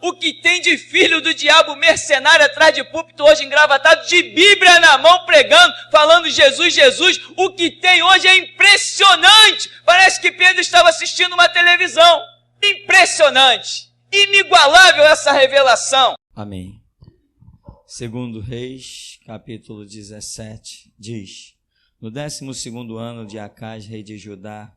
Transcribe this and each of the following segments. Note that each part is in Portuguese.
O que tem de filho do diabo mercenário atrás de púlpito hoje engravatado, de Bíblia na mão pregando, falando Jesus, Jesus. O que tem hoje é impressionante. Parece que Pedro estava assistindo uma televisão. Impressionante. Inigualável essa revelação. Amém. Segundo Reis, capítulo 17, diz: no 12º ano de Acás, rei de Judá,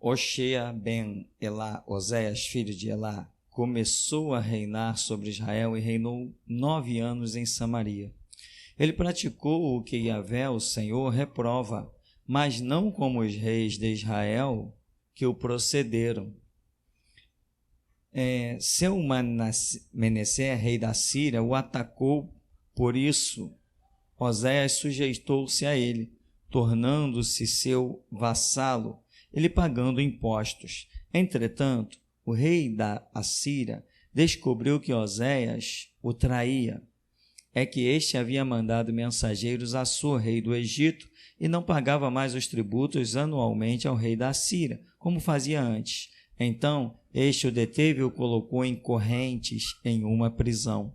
Oshea ben Elá, Oséias, filho de Elá, começou a reinar sobre Israel e reinou 9 anos em Samaria. Ele praticou o que Yahvé, o Senhor, reprova, mas não como os reis de Israel que o procederam. Seu Manassés, rei da Síria, o atacou, por isso Oséias sujeitou-se a ele, tornando-se seu vassalo, ele pagando impostos. Entretanto, o rei da Assíria descobriu que Oséias o traía. É que este havia mandado mensageiros a Assur, rei do Egito, e não pagava mais os tributos anualmente ao rei da Assíria, como fazia antes. Então, este o deteve e o colocou em correntes em uma prisão.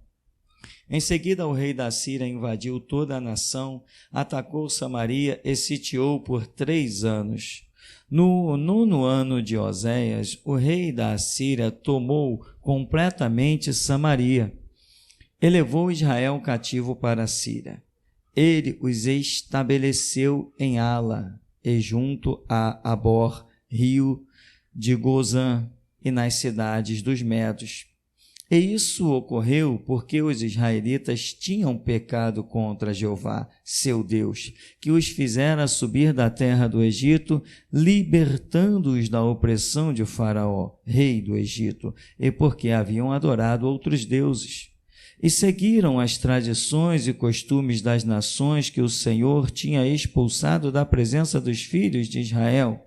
Em seguida, o rei da Síria invadiu toda a nação, atacou Samaria e sitiou por 3 anos. No 9º ano de Oséias, o rei da Assíria tomou completamente Samaria e levou Israel cativo para a Síria. Ele os estabeleceu em Ala e junto a Abor, rio de Gozã, e nas cidades dos Medos. E isso ocorreu porque os israelitas tinham pecado contra Jeová, seu Deus, que os fizera subir da terra do Egito, libertando-os da opressão de Faraó, rei do Egito, e porque haviam adorado outros deuses. E seguiram as tradições e costumes das nações que o Senhor tinha expulsado da presença dos filhos de Israel,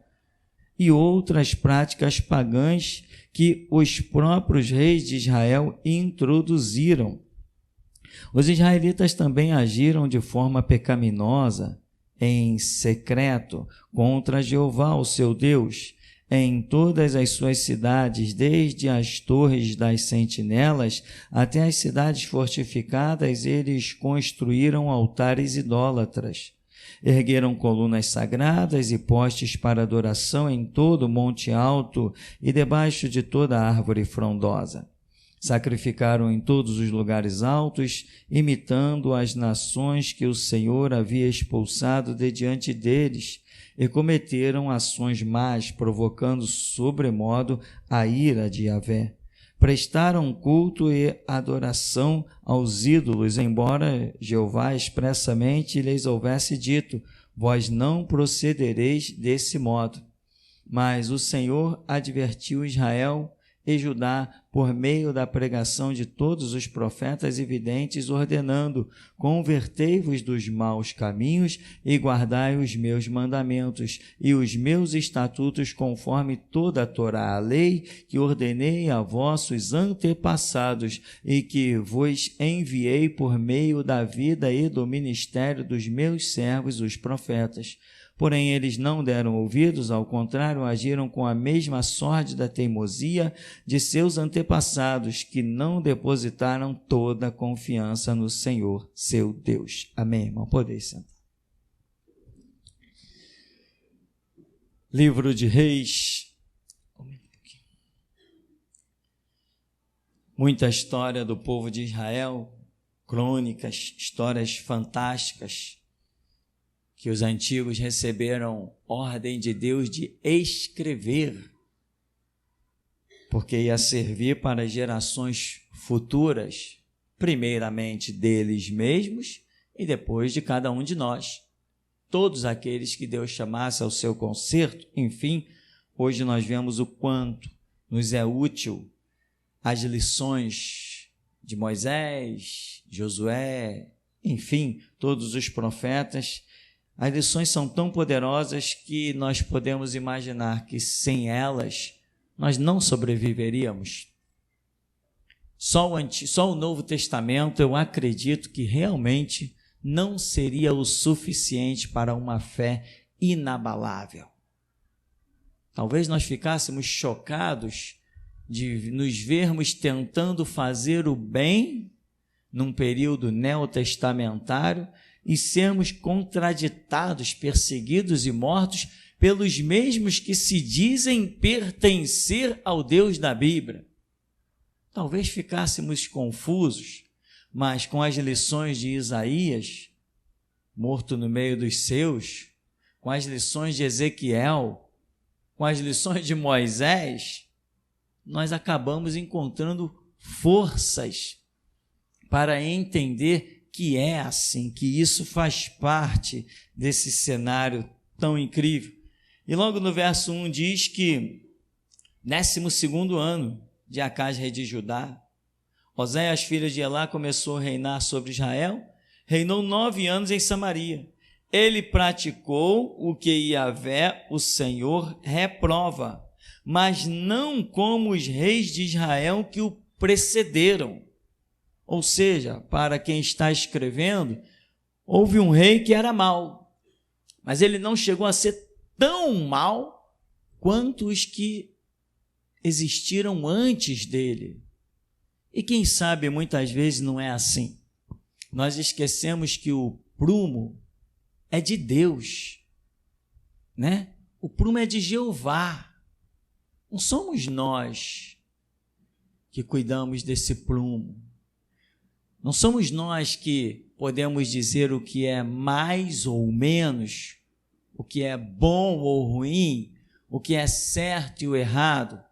e outras práticas pagãs que os próprios reis de Israel introduziram. Os israelitas também agiram de forma pecaminosa, em secreto, contra Jeová, o seu Deus. Em todas as suas cidades, desde as torres das sentinelas até as cidades fortificadas, eles construíram altares idólatras. Ergueram colunas sagradas e postes para adoração em todo o monte alto e debaixo de toda árvore frondosa. Sacrificaram em todos os lugares altos, imitando as nações que o Senhor havia expulsado de diante deles, e cometeram ações más, provocando sobremodo a ira de Yahvé. Prestaram culto e adoração aos ídolos, embora Jeová expressamente lhes houvesse dito: vós não procedereis desse modo. Mas o Senhor advertiu Israel e Judá por meio da pregação de todos os profetas e videntes, ordenando: convertei-vos dos maus caminhos e guardai os meus mandamentos e os meus estatutos conforme toda a Torá, a lei que ordenei a vossos antepassados e que vos enviei por meio da vida e do ministério dos meus servos, os profetas. Porém, eles não deram ouvidos, ao contrário, agiram com a mesma sórdida teimosia de seus antepassados, que não depositaram toda a confiança no Senhor, seu Deus. Amém, irmão? Podeis sentar. Livro de Reis. Muita história do povo de Israel, crônicas, histórias fantásticas, que os antigos receberam ordem de Deus de escrever, porque ia servir para gerações futuras, primeiramente deles mesmos e depois de cada um de nós. Todos aqueles que Deus chamasse ao seu concerto. Enfim, hoje nós vemos o quanto nos é útil as lições de Moisés, Josué, enfim, todos os profetas. As lições são tão poderosas que nós podemos imaginar que sem elas nós não sobreviveríamos. Só o Novo Testamento, eu acredito que realmente não seria o suficiente para uma fé inabalável. Talvez nós ficássemos chocados de nos vermos tentando fazer o bem num período neotestamentário e sermos contraditados, perseguidos e mortos pelos mesmos que se dizem pertencer ao Deus da Bíblia. Talvez ficássemos confusos, mas com as lições de Isaías, morto no meio dos seus, com as lições de Ezequiel, com as lições de Moisés, nós acabamos encontrando forças para entender que é assim, que isso faz parte desse cenário tão incrível. E logo no verso 1 diz que 12º ano de Acás, rei de Judá, Oséias, filho de Elá, começou a reinar sobre Israel, reinou 9 anos em Samaria. Ele praticou o que Yahvé, o Senhor, reprova, mas não como os reis de Israel que o precederam. Ou seja, para quem está escrevendo, houve um rei que era mau, mas ele não chegou a ser tão mau quanto os que existiram antes dele. E quem sabe muitas vezes não é assim. Nós esquecemos que o prumo é de Deus, né? O prumo é de Jeová. Não somos nós que cuidamos desse prumo. Não somos nós que podemos dizer o que é mais ou menos, o que é bom ou ruim, o que é certo e o errado.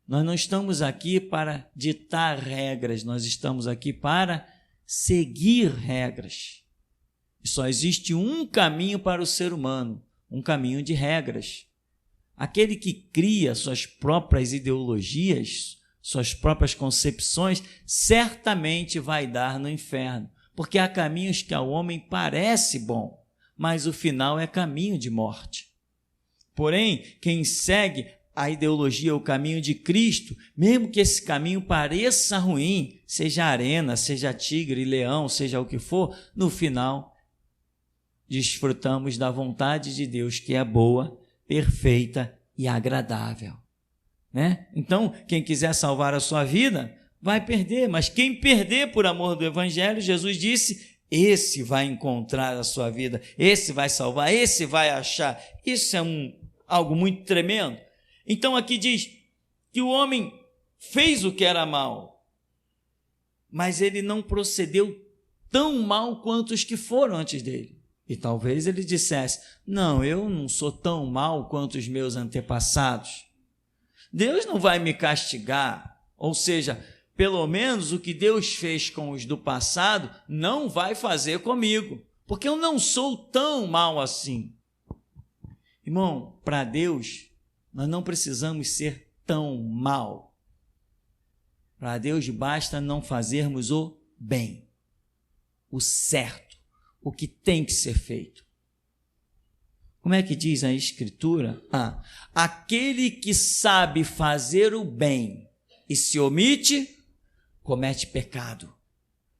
Nós não estamos aqui para ditar regras, nós estamos aqui para seguir regras. E só existe um caminho para o ser humano, um caminho de regras. Aquele que cria suas próprias ideologias, suas próprias concepções, certamente vai dar no inferno, porque há caminhos que ao homem parece bom, mas o final é caminho de morte. Porém, quem segue a ideologia, o caminho de Cristo, mesmo que esse caminho pareça ruim, seja arena, seja tigre, leão, seja o que for, no final desfrutamos da vontade de Deus, que é boa, perfeita e agradável, né? Então, quem quiser salvar a sua vida, vai perder, mas quem perder por amor do Evangelho, Jesus disse, esse vai encontrar a sua vida, esse vai salvar, esse vai achar. Isso é algo muito tremendo. Então aqui diz que o homem fez o que era mal, mas ele não procedeu tão mal quanto os que foram antes dele. E talvez ele dissesse, não, eu não sou tão mal quanto os meus antepassados. Deus não vai me castigar, ou seja, pelo menos o que Deus fez com os do passado não vai fazer comigo, porque eu não sou tão mal assim. Irmão, para Deus, nós não precisamos ser tão mal. Para Deus basta não fazermos o bem, o certo, o que tem que ser feito. Como é que diz a Escritura? Aquele que sabe fazer o bem e se omite, comete pecado.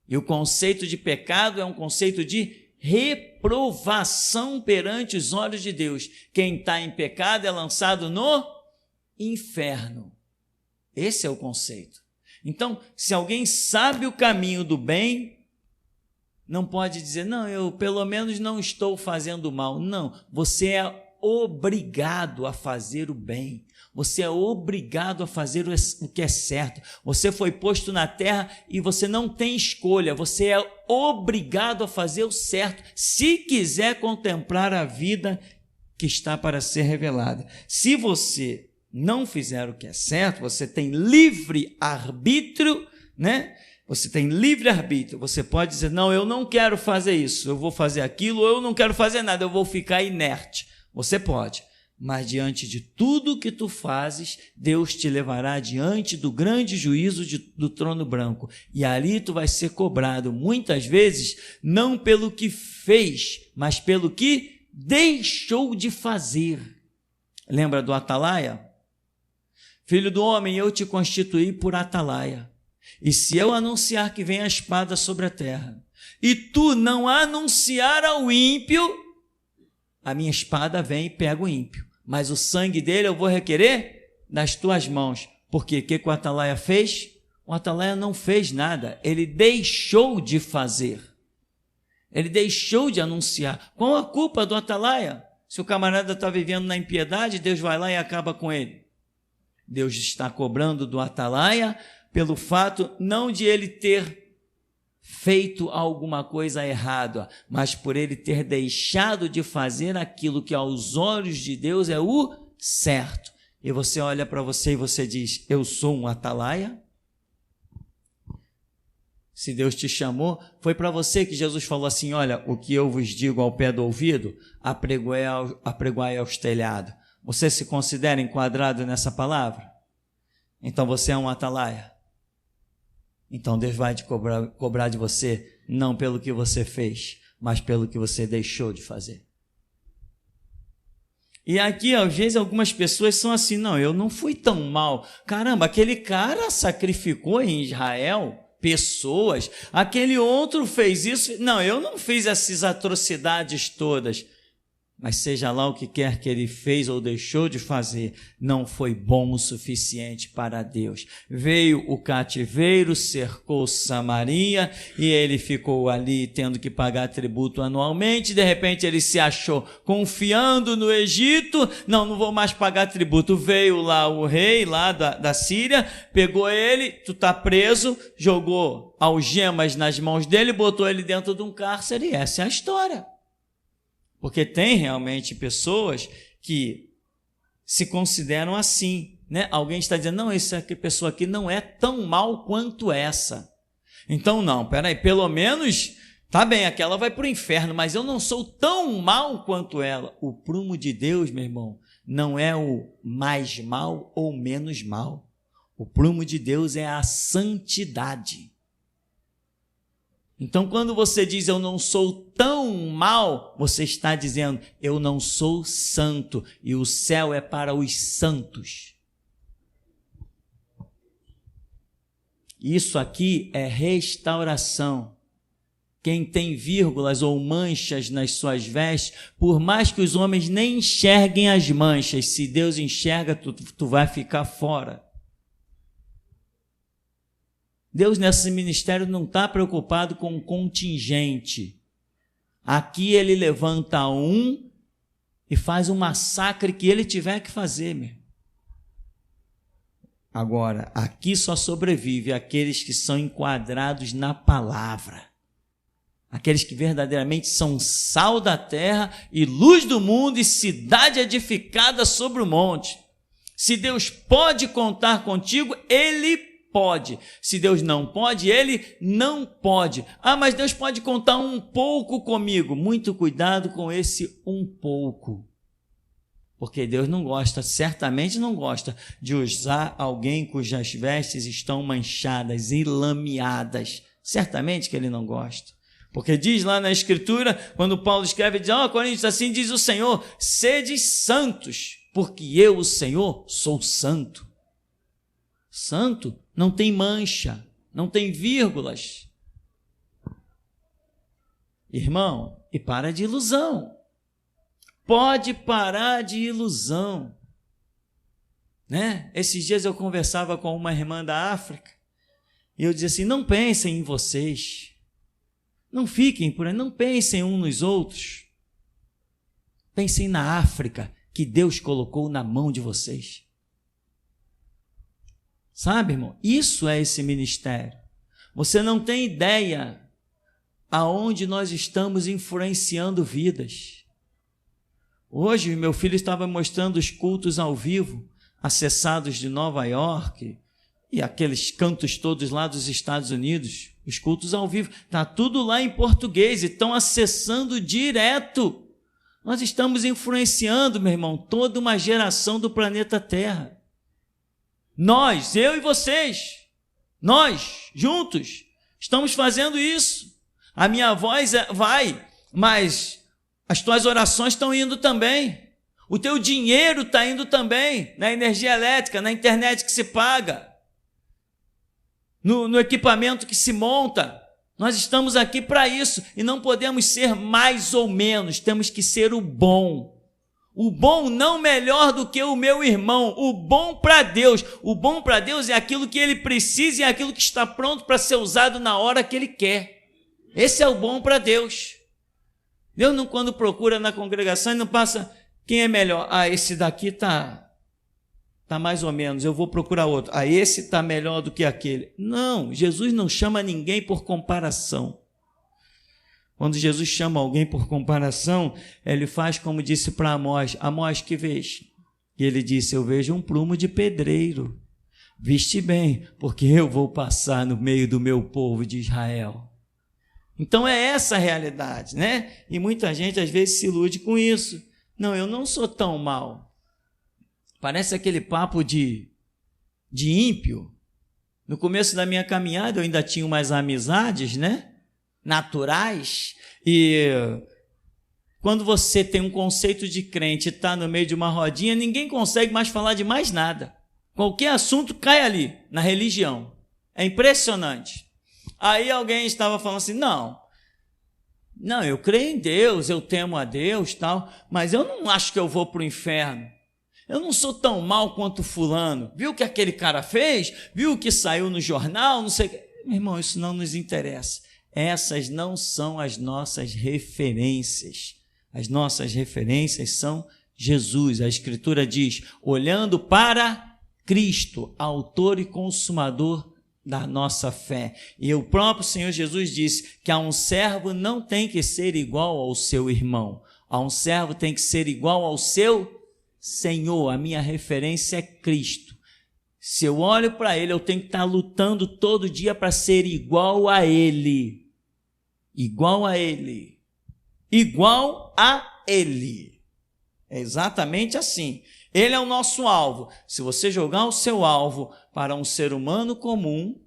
E o conceito de pecado é um conceito de reprovação perante os olhos de Deus. Quem está em pecado é lançado no inferno. Esse é o conceito. Então, se alguém sabe o caminho do bem, não pode dizer, não, eu pelo menos não estou fazendo mal. Não, você é obrigado a fazer o bem. Você é obrigado a fazer o que é certo. Você foi posto na terra e você não tem escolha. Você é obrigado a fazer o certo, se quiser contemplar a vida que está para ser revelada. Se você não fizer o que é certo, você tem livre arbítrio, né? Você tem livre arbítrio. Você pode dizer, não, eu não quero fazer isso, eu vou fazer aquilo, ou eu não quero fazer nada, eu vou ficar inerte. Você pode. Mas diante de tudo que tu fazes, Deus te levará diante do grande juízo do trono branco. E ali tu vai ser cobrado, muitas vezes, não pelo que fez, mas pelo que deixou de fazer. Lembra do atalaia? Filho do homem, eu te constituí por atalaia. E se eu anunciar que vem a espada sobre a terra, e tu não anunciar ao ímpio, a minha espada vem e pega o ímpio. Mas o sangue dele eu vou requerer das tuas mãos. Por quê? O que o atalaia fez? O atalaia não fez nada, ele deixou de fazer. Ele deixou de anunciar. Qual a culpa do atalaia? Se o camarada está vivendo na impiedade, Deus vai lá e acaba com ele. Deus está cobrando do atalaia pelo fato não de ele ter feito alguma coisa errada, mas por ele ter deixado de fazer aquilo que aos olhos de Deus é o certo. E você olha para você e você diz, eu sou um atalaia? Se Deus te chamou, foi para você que Jesus falou assim, olha, o que eu vos digo ao pé do ouvido, apregoai aos telhados. Você se considera enquadrado nessa palavra? Então você é um atalaia. Então Deus vai te cobrar de você, não pelo que você fez, mas pelo que você deixou de fazer. E aqui, às vezes, algumas pessoas são assim, não, eu não fui tão mal. Caramba, aquele cara sacrificou em Israel pessoas, aquele outro fez isso. Não, eu não fiz essas atrocidades todas. Mas seja lá o que quer que ele fez ou deixou de fazer, não foi bom o suficiente para Deus. Veio o cativeiro, cercou Samaria e ele ficou ali tendo que pagar tributo anualmente. De repente ele se achou confiando no Egito. Não vou mais pagar tributo. Veio lá o rei lá da Síria, pegou ele, tu está preso, jogou algemas nas mãos dele, botou ele dentro de um cárcere e essa é a história. Porque tem realmente pessoas que se consideram assim, né? Alguém está dizendo, não, essa pessoa aqui não é tão mal quanto essa. Então, não, peraí, pelo menos, tá bem, aquela vai para o inferno, mas eu não sou tão mal quanto ela. O prumo de Deus, meu irmão, não é o mais mal ou menos mal. O prumo de Deus é a santidade. Então, quando você diz eu não sou tão mal, você está dizendo eu não sou santo e o céu é para os santos. Isso aqui é restauração. Quem tem vírgulas ou manchas nas suas vestes, por mais que os homens nem enxerguem as manchas, se Deus enxerga, tu vai ficar fora. Deus nesse ministério não está preocupado com o contingente. Aqui ele levanta um e faz um massacre que ele tiver que fazer, meu. Agora, aqui só sobrevive aqueles que são enquadrados na palavra. Aqueles que verdadeiramente são sal da terra e luz do mundo e cidade edificada sobre o monte. Se Deus pode contar contigo, Ele pode. Se Deus não pode, Ele não pode. Ah, mas Deus pode contar um pouco comigo. Muito cuidado com esse um pouco. Porque Deus não gosta, certamente não gosta, de usar alguém cujas vestes estão manchadas e lameadas. Certamente que Ele não gosta. Porque diz lá na Escritura, quando Paulo escreve, diz, Coríntios, assim diz o Senhor, sede santos, porque eu, o Senhor, sou santo. Santo não tem mancha, não tem vírgulas. Irmão, e para de ilusão. Pode parar de ilusão. Né? Esses dias eu conversava com uma irmã da África e eu dizia assim, não pensem em vocês. Não fiquem por aí, não pensem uns nos outros. Pensem na África que Deus colocou na mão de vocês. Sabe, irmão? Isso é esse ministério. Você não tem ideia aonde nós estamos influenciando vidas. Hoje, meu filho estava mostrando os cultos ao vivo, acessados de Nova York, e aqueles cantos todos lá dos Estados Unidos, os cultos ao vivo, está tudo lá em português, e estão acessando direto. Nós estamos influenciando, meu irmão, toda uma geração do planeta Terra. Nós, eu e vocês, nós, juntos, estamos fazendo isso. A minha voz vai, mas as tuas orações estão indo também. O teu dinheiro está indo também, na energia elétrica, na internet que se paga, no equipamento que se monta. Nós estamos aqui para isso e não podemos ser mais ou menos, temos que ser o bom. O bom não melhor do que o meu irmão, o bom para Deus. O bom para Deus é aquilo que ele precisa e é aquilo que está pronto para ser usado na hora que ele quer. Esse é o bom para Deus. Deus não, quando procura na congregação, ele não passa quem é melhor. Esse daqui tá mais ou menos, eu vou procurar outro. Esse está melhor do que aquele. Não, Jesus não chama ninguém por comparação. Quando Jesus chama alguém por comparação, ele faz como disse para Amós: Amós, que vês? E ele disse: eu vejo um prumo de pedreiro. Viste bem, porque eu vou passar no meio do meu povo de Israel. Então é essa a realidade, né? E muita gente às vezes se ilude com isso. Não, eu não sou tão mal. Parece aquele papo de ímpio. No começo da minha caminhada eu ainda tinha umas amizades, né? Naturais, e quando você tem um conceito de crente e está no meio de uma rodinha, ninguém consegue mais falar de mais nada. Qualquer assunto cai ali, na religião. É impressionante. Aí alguém estava falando assim: não, eu creio em Deus, eu temo a Deus, tal, mas eu não acho que eu vou para o inferno. Eu não sou tão mal quanto fulano. Viu o que aquele cara fez? Viu o que saiu no jornal? Não sei. Meu irmão, isso não nos interessa. Essas não são as nossas referências. As nossas referências são Jesus. A Escritura diz: olhando para Cristo, autor e consumador da nossa fé. E o próprio Senhor Jesus disse que a um servo não tem que ser igual ao seu irmão. A um servo tem que ser igual ao seu Senhor. A minha referência é Cristo. Se eu olho para Ele, eu tenho que estar lutando todo dia para ser igual a Ele. Igual a Ele. Igual a Ele. É exatamente assim. Ele é o nosso alvo. Se você jogar o seu alvo para um ser humano comum,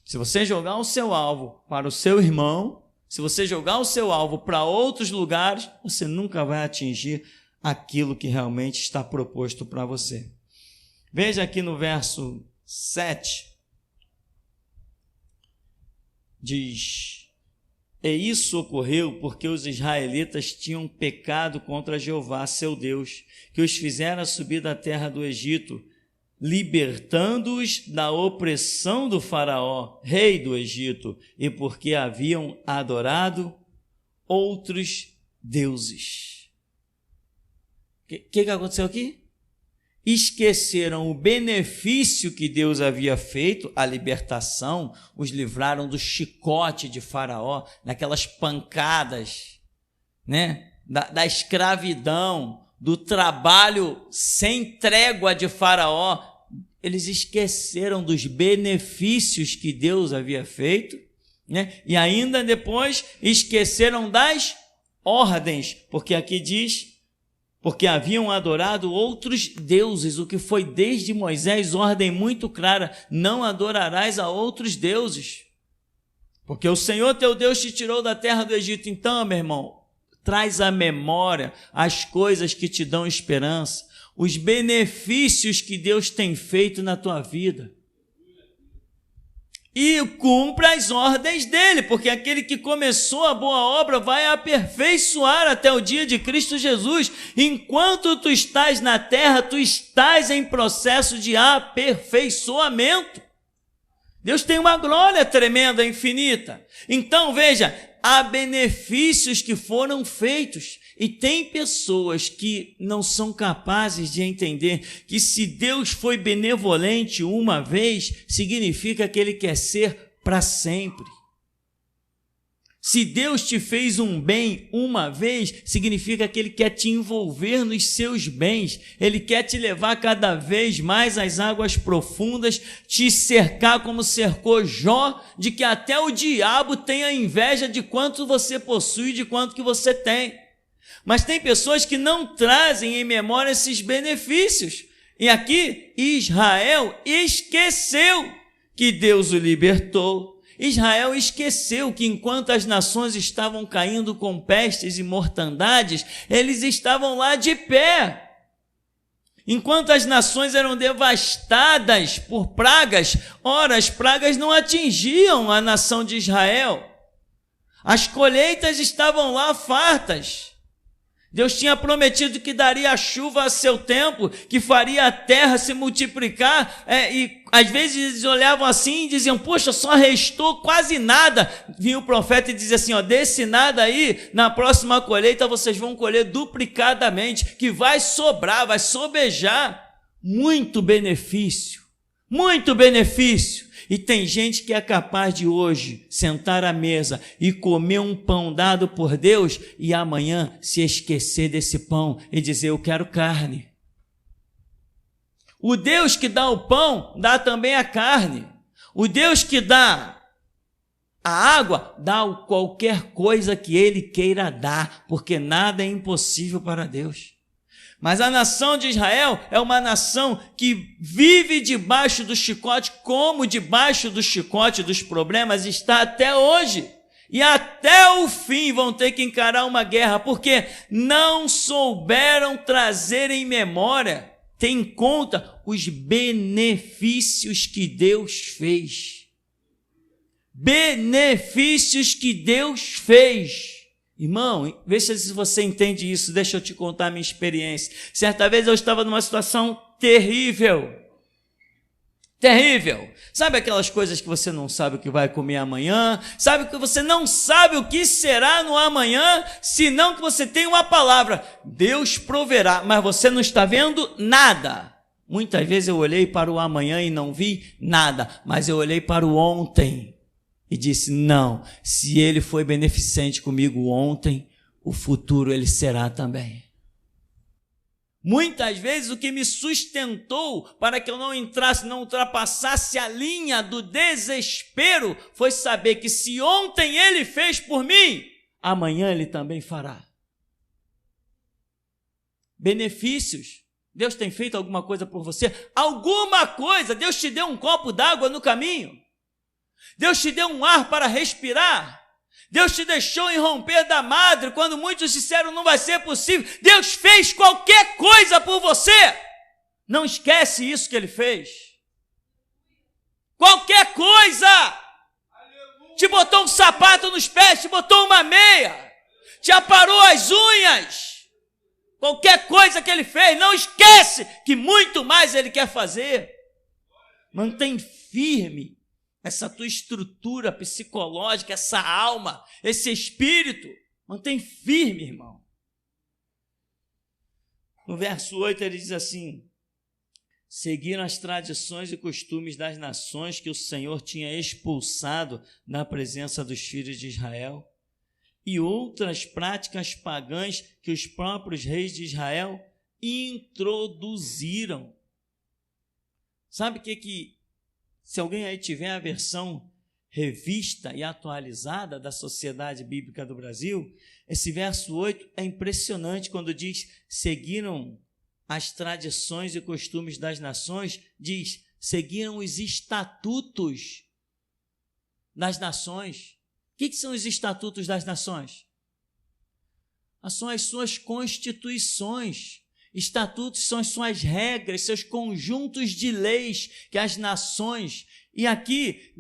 se você jogar o seu alvo para o seu irmão, se você jogar o seu alvo para outros lugares, você nunca vai atingir aquilo que realmente está proposto para você. Veja aqui no verso 7, diz: e isso ocorreu porque os israelitas tinham pecado contra Jeová, seu Deus, que os fizera subir da terra do Egito, libertando-os da opressão do faraó, rei do Egito, e porque haviam adorado outros deuses. O que aconteceu aqui? Esqueceram o benefício que Deus havia feito, a libertação, os livraram do chicote de Faraó, daquelas pancadas, né? da escravidão, do trabalho sem trégua de Faraó. Eles esqueceram dos benefícios que Deus havia feito, né? E ainda depois esqueceram das ordens, porque aqui diz: porque haviam adorado outros deuses, o que foi desde Moisés ordem muito clara: não adorarás a outros deuses, porque o Senhor teu Deus te tirou da terra do Egito. Então, meu irmão, traz à memória as coisas que te dão esperança, os benefícios que Deus tem feito na tua vida. E cumpra as ordens dele, porque aquele que começou a boa obra vai aperfeiçoar até o dia de Cristo Jesus. Enquanto tu estás na terra, tu estás em processo de aperfeiçoamento. Deus tem uma glória tremenda, infinita. Então, veja, há benefícios que foram feitos. E tem pessoas que não são capazes de entender que se Deus foi benevolente uma vez, significa que Ele quer ser para sempre. Se Deus te fez um bem uma vez, significa que Ele quer te envolver nos seus bens. Ele quer te levar cada vez mais às águas profundas, te cercar como cercou Jó, de que até o diabo tenha inveja de quanto você possui, de quanto que você tem. Mas tem pessoas que não trazem em memória esses benefícios. E aqui Israel esqueceu que Deus o libertou. Israel esqueceu que enquanto as nações estavam caindo com pestes e mortandades, eles estavam lá de pé. Enquanto as nações eram devastadas por pragas, ora, as pragas não atingiam a nação de Israel. As colheitas estavam lá fartas. Deus tinha prometido que daria a chuva a seu tempo, que faria a terra se multiplicar, e às vezes eles olhavam assim e diziam, poxa, só restou quase nada. Vinha o profeta e dizia assim, desse nada aí, na próxima colheita vocês vão colher duplicadamente, que vai sobrar, vai sobejar. Muito benefício, muito benefício. E tem gente que é capaz de hoje sentar à mesa e comer um pão dado por Deus e amanhã se esquecer desse pão e dizer, eu quero carne. O Deus que dá o pão, dá também a carne. O Deus que dá a água, dá qualquer coisa que Ele queira dar, porque nada é impossível para Deus. Mas a nação de Israel é uma nação que vive debaixo do chicote, como debaixo do chicote dos problemas está até hoje. E até o fim vão ter que encarar uma guerra, porque não souberam trazer em memória, ter em conta os benefícios que Deus fez. Benefícios que Deus fez. Irmão, vê se você entende isso, deixa eu te contar a minha experiência. Certa vez eu estava numa situação terrível. Terrível. Sabe aquelas coisas que você não sabe o que vai comer amanhã? Sabe que você não sabe o que será no amanhã, senão que você tem uma palavra. Deus proverá, mas você não está vendo nada. Muitas vezes eu olhei para o amanhã e não vi nada, mas eu olhei para o ontem. E disse, não, se Ele foi beneficente comigo ontem, o futuro Ele será também. Muitas vezes o que me sustentou para que eu não entrasse, não ultrapassasse a linha do desespero, foi saber que se ontem Ele fez por mim, amanhã Ele também fará. Benefícios. Deus tem feito alguma coisa por você? Alguma coisa. Deus te deu um copo d'água no caminho. Deus te deu um ar para respirar. Deus te deixou irromper da madre quando muitos disseram não vai ser possível. Deus fez qualquer coisa por você. Não esquece isso que Ele fez. Qualquer coisa. Te botou um sapato nos pés, te botou uma meia, te aparou as unhas. Qualquer coisa que Ele fez, não esquece que muito mais Ele quer fazer. Mantém firme essa tua estrutura psicológica, essa alma, esse espírito, mantém firme, irmão. No verso 8 ele diz assim, seguiram as tradições e costumes das nações que o Senhor tinha expulsado na presença dos filhos de Israel e outras práticas pagãs que os próprios reis de Israel introduziram. Sabe o que se alguém aí tiver a versão revista e atualizada da Sociedade Bíblica do Brasil, esse verso 8 é impressionante quando diz, seguiram as tradições e costumes das nações, diz, seguiram os estatutos das nações. O que são os estatutos das nações? São as suas constituições. Estatutos são as suas regras, seus conjuntos de leis que as nações... E aqui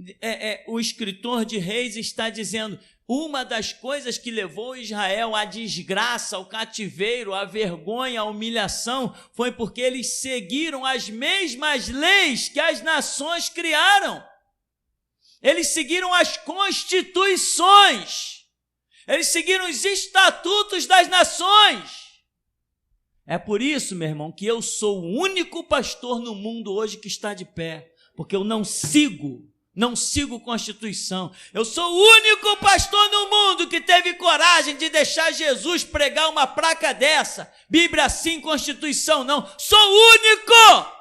o escritor de Reis está dizendo, uma das coisas que levou Israel à desgraça, ao cativeiro, à vergonha, à humilhação, foi porque eles seguiram as mesmas leis que as nações criaram. Eles seguiram as constituições. Eles seguiram os estatutos das nações. É por isso, meu irmão, que eu sou o único pastor no mundo hoje que está de pé, porque eu não sigo Constituição. Eu sou o único pastor no mundo que teve coragem de deixar Jesus pregar uma placa dessa. Bíblia sim, Constituição não. Sou o único!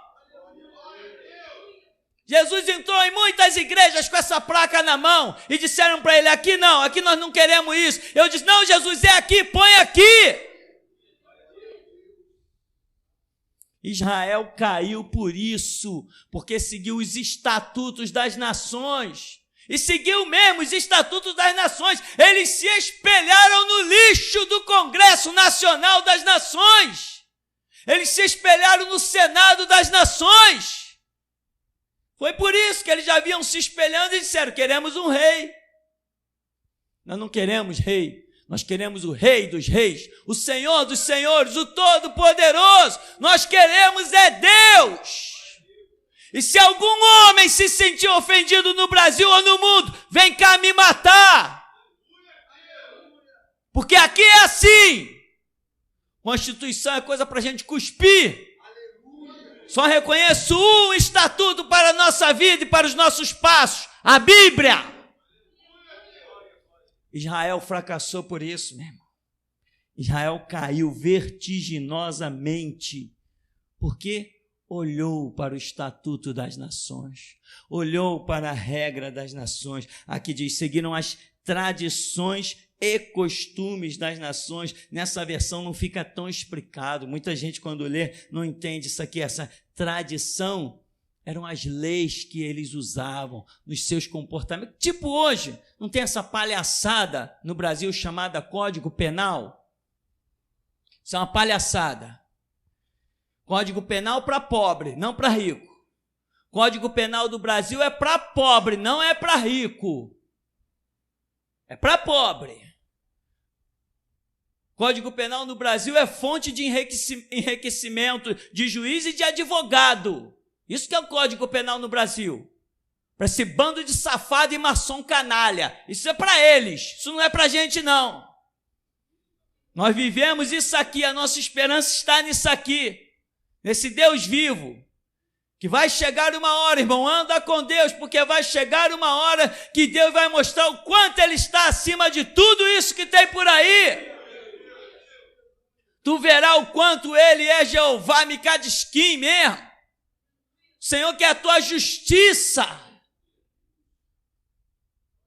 Jesus entrou em muitas igrejas com essa placa na mão e disseram para ele, aqui não, aqui nós não queremos isso. Eu disse, não, Jesus, é aqui, põe aqui. Israel caiu por isso, porque seguiu os estatutos das nações. E seguiu mesmo os estatutos das nações. Eles se espelharam no lixo do Congresso Nacional das Nações. Eles se espelharam no Senado das Nações. Foi por isso que eles já vinham se espelhando e disseram, queremos um rei. Nós não queremos rei. Nós queremos o Rei dos Reis, o Senhor dos Senhores, o Todo-Poderoso. Nós queremos é Deus. E se algum homem se sentir ofendido no Brasil ou no mundo, vem cá me matar. Porque aqui é assim. Constituição é coisa para a gente cuspir. Só reconheço um estatuto para a nossa vida e para os nossos passos: a Bíblia. Israel fracassou por isso, meu irmão. Israel caiu vertiginosamente, porque olhou para o estatuto das nações, olhou para a regra das nações. Aqui diz: seguiram as tradições e costumes das nações. Nessa versão não fica tão explicado. Muita gente, quando lê, não entende isso aqui. Essa tradição eram as leis que eles usavam nos seus comportamentos. Tipo hoje, não tem essa palhaçada no Brasil chamada Código Penal? Isso é uma palhaçada. Código Penal para pobre, não para rico. Código Penal do Brasil é para pobre, não é para rico. É para pobre. Código Penal no Brasil é fonte de enriquecimento de juiz e de advogado. Isso que é o Código Penal no Brasil. Para esse bando de safado e maçom canalha. Isso é para eles, isso não é para a gente não. Nós vivemos isso aqui, a nossa esperança está nisso aqui. Nesse Deus vivo. Que vai chegar uma hora, irmão, anda com Deus, porque vai chegar uma hora que Deus vai mostrar o quanto Ele está acima de tudo isso que tem por aí. Tu verás o quanto Ele é Jeová Mikadiskim mesmo. O Senhor quer a tua justiça.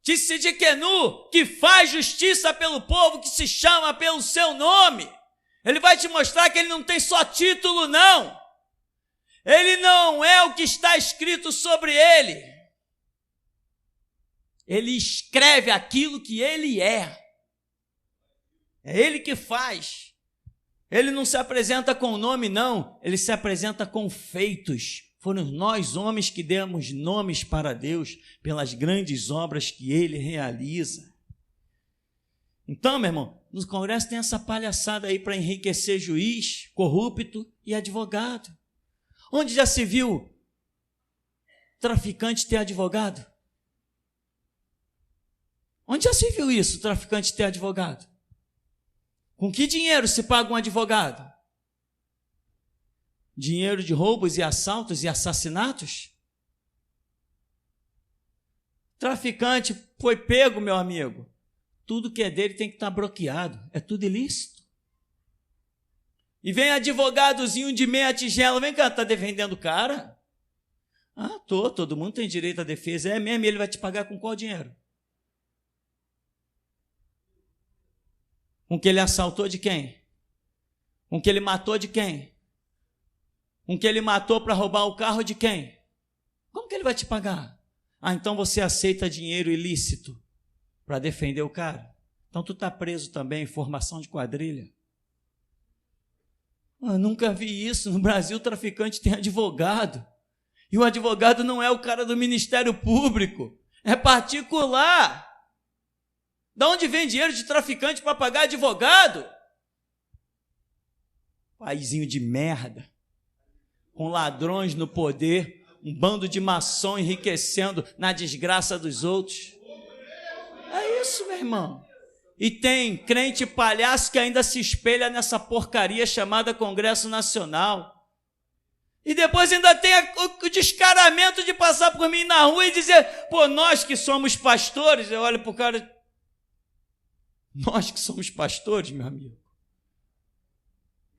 Disse de Quenu, que faz justiça pelo povo que se chama pelo seu nome. Ele vai te mostrar que Ele não tem só título, não. Ele não é o que está escrito sobre Ele. Ele escreve aquilo que Ele é. É Ele que faz. Ele não se apresenta com nome, não. Ele se apresenta com feitos. Foram nós, homens, que demos nomes para Deus pelas grandes obras que Ele realiza. Então, meu irmão, no Congresso tem essa palhaçada aí para enriquecer juiz, corrupto e advogado. Onde já se viu traficante ter advogado? Onde já se viu isso, traficante ter advogado? Com que dinheiro se paga um advogado? Dinheiro de roubos e assaltos e assassinatos? Traficante foi pego, meu amigo. Tudo que é dele tem que estar bloqueado. É tudo ilícito. E vem advogadozinho de meia tigela. Vem cá, está defendendo o cara? Ah, todo mundo tem direito à defesa. É mesmo, ele vai te pagar com qual dinheiro? Com que ele assaltou de quem? Com que ele matou de quem? Com que ele matou para roubar o carro de quem? Como que ele vai te pagar? Ah, então você aceita dinheiro ilícito para defender o cara? Então tu está preso também em formação de quadrilha. Eu nunca vi isso. No Brasil, o traficante tem advogado. E o advogado não é o cara do Ministério Público. É particular. De onde vem dinheiro de traficante para pagar advogado? Paizinho de merda. Com ladrões no poder. Um bando de maçom enriquecendo na desgraça dos outros. É isso, meu irmão. E tem crente palhaço que ainda se espelha nessa porcaria chamada Congresso Nacional. E depois ainda tem o descaramento de passar por mim na rua e dizer: pô, nós que somos pastores. Eu olho para o cara: nós que somos pastores, meu amigo.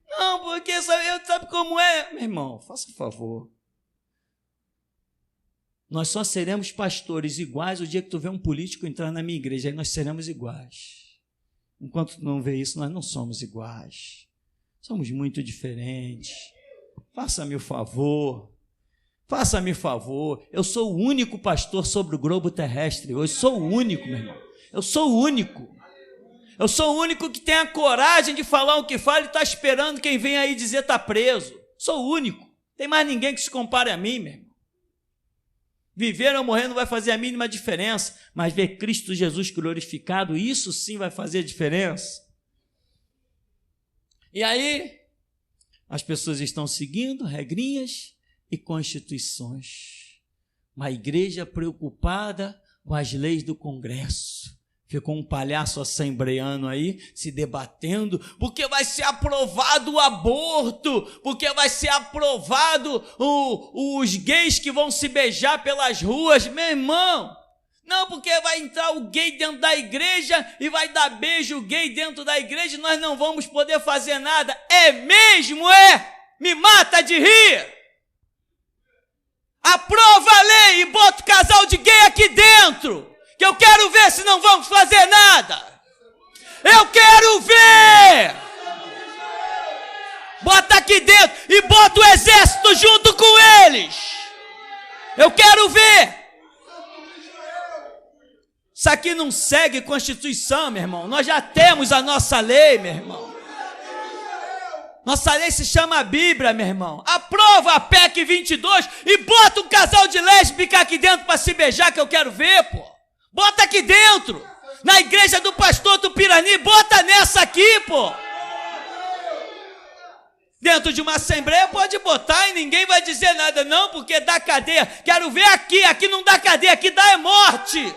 Não, porque sabe como é? Meu irmão, faça um favor. Nós só seremos pastores iguais o dia que tu vê um político entrar na minha igreja. Aí nós seremos iguais. Enquanto tu não vê isso, nós não somos iguais. Somos muito diferentes. Faça-me o favor. Faça-me o favor. Eu sou o único pastor sobre o globo terrestre hoje. Sou o único, meu irmão. Eu sou o único. Eu sou o único que tem a coragem de falar o que fala e está esperando quem vem aí dizer está preso. Sou o único. Tem mais ninguém que se compare a mim, meu irmão. Viver ou morrer não vai fazer a mínima diferença, mas ver Cristo Jesus glorificado, isso sim vai fazer diferença. E aí, as pessoas estão seguindo regrinhas e constituições. Uma igreja preocupada com as leis do Congresso. Ficou um palhaço assembleano aí se debatendo, porque vai ser aprovado o aborto, porque vai ser aprovado os gays que vão se beijar pelas ruas. Meu irmão, não, porque vai entrar o gay dentro da igreja e vai dar beijo gay dentro da igreja e nós não vamos poder fazer nada. É mesmo, é? Me mata de rir. Aprova a lei e bota o casal de gay aqui dentro, que eu quero ver se não vamos fazer nada. Eu quero ver. Bota aqui dentro e bota o exército junto com eles. Eu quero ver. Isso aqui não segue Constituição, meu irmão. Nós já temos a nossa lei, meu irmão. Nossa lei se chama Bíblia, meu irmão. Aprova a PEC 22 e bota um casal de lésbica aqui dentro para se beijar, que eu quero ver, pô. Bota aqui dentro. Na igreja do pastor Tupirani, bota nessa aqui, pô. Dentro de uma assembleia pode botar e ninguém vai dizer nada, não, porque dá cadeia. Quero ver aqui, aqui não dá cadeia, aqui dá é morte.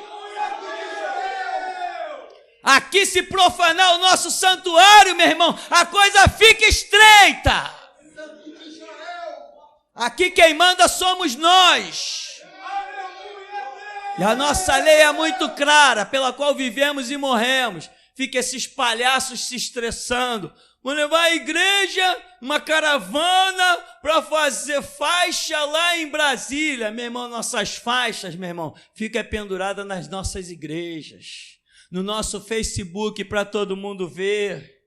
Aqui se profanar o nosso santuário, meu irmão, a coisa fica estreita. Aqui quem manda somos nós. E a nossa lei é muito clara, pela qual vivemos e morremos. Fica esses palhaços se estressando. Vão levar a igreja, uma caravana, para fazer faixa lá em Brasília. Meu irmão, nossas faixas, meu irmão, fica pendurada nas nossas igrejas. No nosso Facebook para todo mundo ver,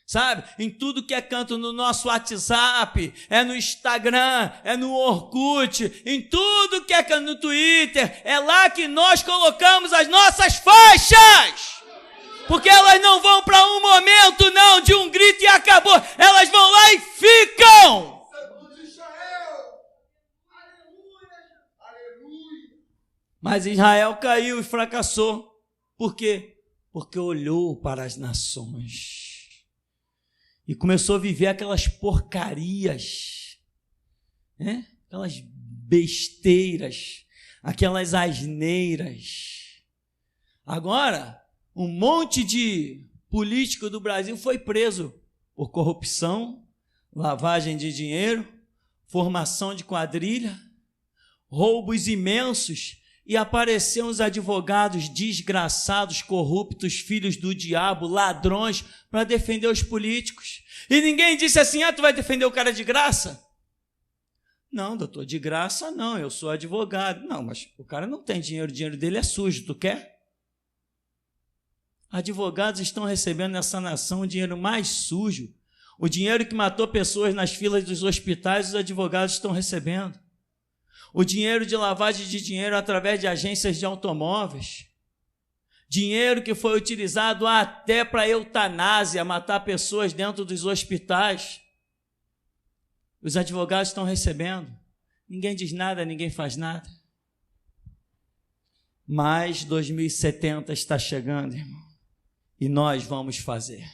sabe? Em tudo que é canto, no nosso WhatsApp, é no Instagram, é no Orkut, em tudo que é canto, no Twitter, é lá que nós colocamos as nossas faixas, porque elas não vão para um momento não, de um grito e acabou, elas vão lá e ficam. Mas Israel caiu e fracassou. Por quê? Porque olhou para as nações e começou a viver aquelas porcarias, né? Aquelas besteiras, aquelas asneiras. Agora, um monte de político do Brasil foi preso por corrupção, lavagem de dinheiro, formação de quadrilha, roubos imensos. E apareceram os advogados desgraçados, corruptos, filhos do diabo, ladrões, para defender os políticos. E ninguém disse assim, tu vai defender o cara de graça? Não, doutor, de graça não, eu sou advogado. Não, mas o cara não tem dinheiro, o dinheiro dele é sujo, tu quer? Advogados estão recebendo nessa nação o dinheiro mais sujo. O dinheiro que matou pessoas nas filas dos hospitais, os advogados estão recebendo. O dinheiro de lavagem de dinheiro através de agências de automóveis. Dinheiro que foi utilizado até para eutanásia, matar pessoas dentro dos hospitais. Os advogados estão recebendo. Ninguém diz nada, ninguém faz nada. Mas 2070 está chegando, irmão. E nós vamos fazer.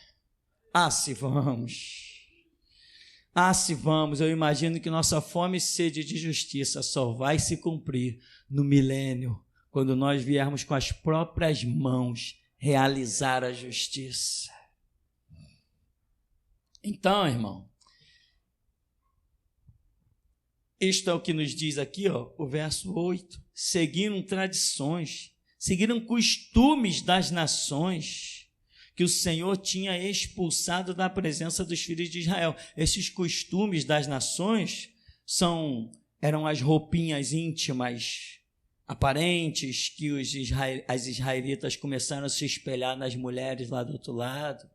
Se vamos. Se vamos, eu imagino que nossa fome e sede de justiça só vai se cumprir no milênio, quando nós viermos com as próprias mãos realizar a justiça. Então, irmão, isto é o que nos diz aqui, o verso 8. Seguiram tradições, seguiram costumes das nações que o Senhor tinha expulsado da presença dos filhos de Israel. Esses costumes das nações eram as roupinhas íntimas, aparentes, que as israelitas começaram a se espelhar nas mulheres lá do outro lado,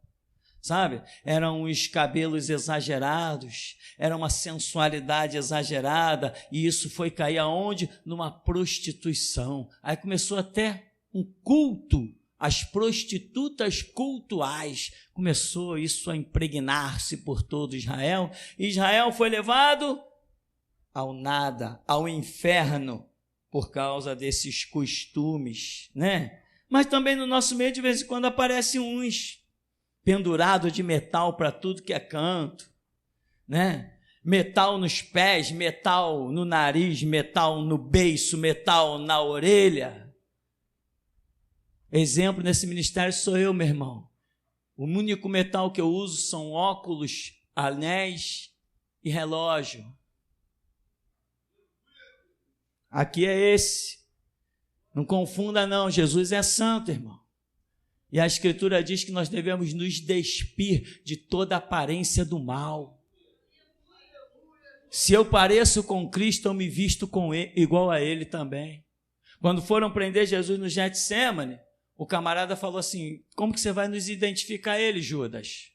sabe? Eram os cabelos exagerados, era uma sensualidade exagerada, e isso foi cair aonde? Numa prostituição. Aí começou até um culto. As prostitutas cultuais, começou isso a impregnar-se por todo Israel. Israel foi levado ao nada, ao inferno, por causa desses costumes, né? Mas também no nosso meio, de vez em quando, aparecem uns pendurados de metal para tudo que é canto, né? Metal nos pés, metal no nariz, metal no beiço, metal na orelha. Exemplo nesse ministério sou eu, meu irmão. O único metal que eu uso são óculos, anéis e relógio. Aqui é esse. Não confunda não, Jesus é santo, irmão. E a Escritura diz que nós devemos nos despir de toda aparência do mal. Se eu pareço com Cristo, eu me visto com ele, igual a ele também. Quando foram prender Jesus no Getsêmani, o camarada falou assim: como que você vai nos identificar ele, Judas?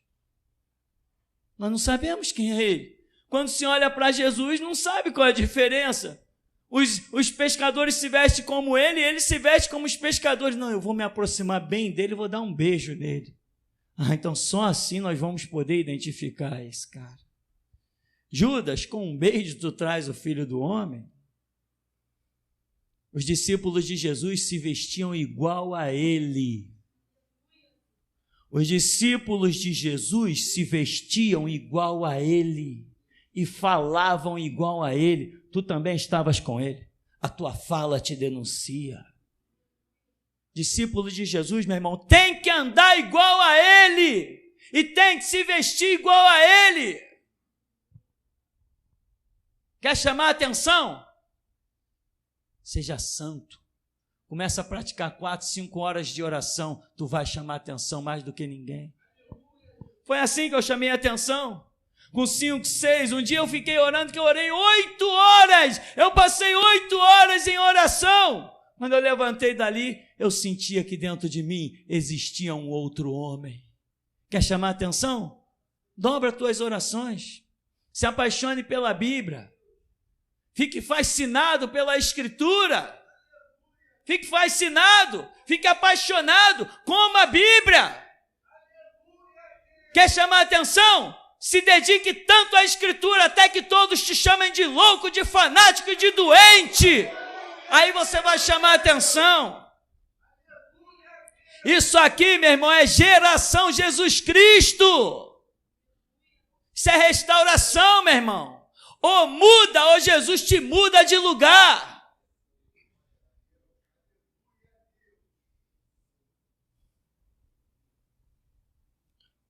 Nós não sabemos quem é ele. Quando se olha para Jesus, não sabe qual é a diferença. Os pescadores se vestem como ele, e ele se veste como os pescadores. Não, eu vou me aproximar bem dele e vou dar um beijo nele. Então só assim nós vamos poder identificar esse cara. Judas, com um beijo tu traz o Filho do Homem? Os discípulos de Jesus se vestiam igual a ele. Os discípulos de Jesus se vestiam igual a ele e falavam igual a ele. Tu também estavas com ele. A tua fala te denuncia. Discípulo de Jesus, meu irmão, tem que andar igual a ele e tem que se vestir igual a ele. Quer chamar a atenção? Seja santo. Começa a praticar 4, 5 horas de oração. Tu vai chamar a atenção mais do que ninguém. Foi assim que eu chamei a atenção. Com 5, 6, um dia eu fiquei orando, que eu orei 8 horas. Eu passei 8 horas em oração. Quando eu levantei dali, eu sentia que dentro de mim existia um outro homem. Quer chamar a atenção? Dobra tuas orações. Se apaixone pela Bíblia. Fique fascinado pela Escritura. Fique fascinado, fique apaixonado, coma a Bíblia. Quer chamar a atenção? Se dedique tanto à Escritura até que todos te chamem de louco, de fanático e de doente. Aí você vai chamar a atenção. Isso aqui, meu irmão, é geração Jesus Cristo. Isso é restauração, meu irmão. Ou muda, ou Jesus te muda de lugar.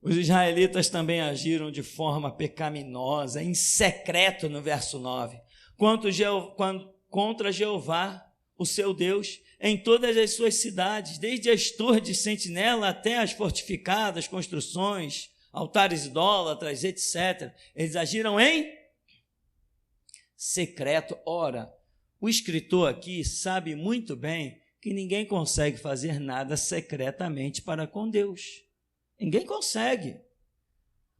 Os israelitas também agiram de forma pecaminosa, em secreto, no verso 9, contra Jeová, o seu Deus, em todas as suas cidades, desde as torres de sentinela até as fortificadas construções, altares idólatras, etc. Eles agiram em secreto. Ora, o escritor aqui sabe muito bem que ninguém consegue fazer nada secretamente para com Deus. Ninguém consegue.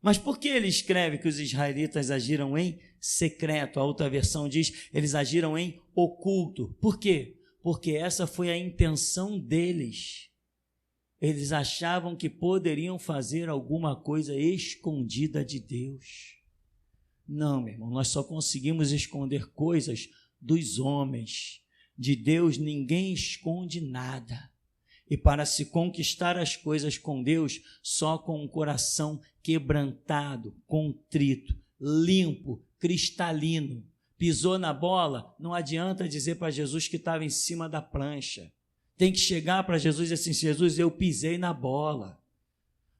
Mas por que ele escreve que os israelitas agiram em secreto? A outra versão diz, eles agiram em oculto. Por quê? Porque essa foi a intenção deles. Eles achavam que poderiam fazer alguma coisa escondida de Deus. Não, meu irmão, nós só conseguimos esconder coisas dos homens. De Deus ninguém esconde nada. E para se conquistar as coisas com Deus, só com um coração quebrantado, contrito, limpo, cristalino. Pisou na bola, não adianta dizer para Jesus que estava em cima da prancha. Tem que chegar para Jesus e dizer assim, Jesus, eu pisei na bola.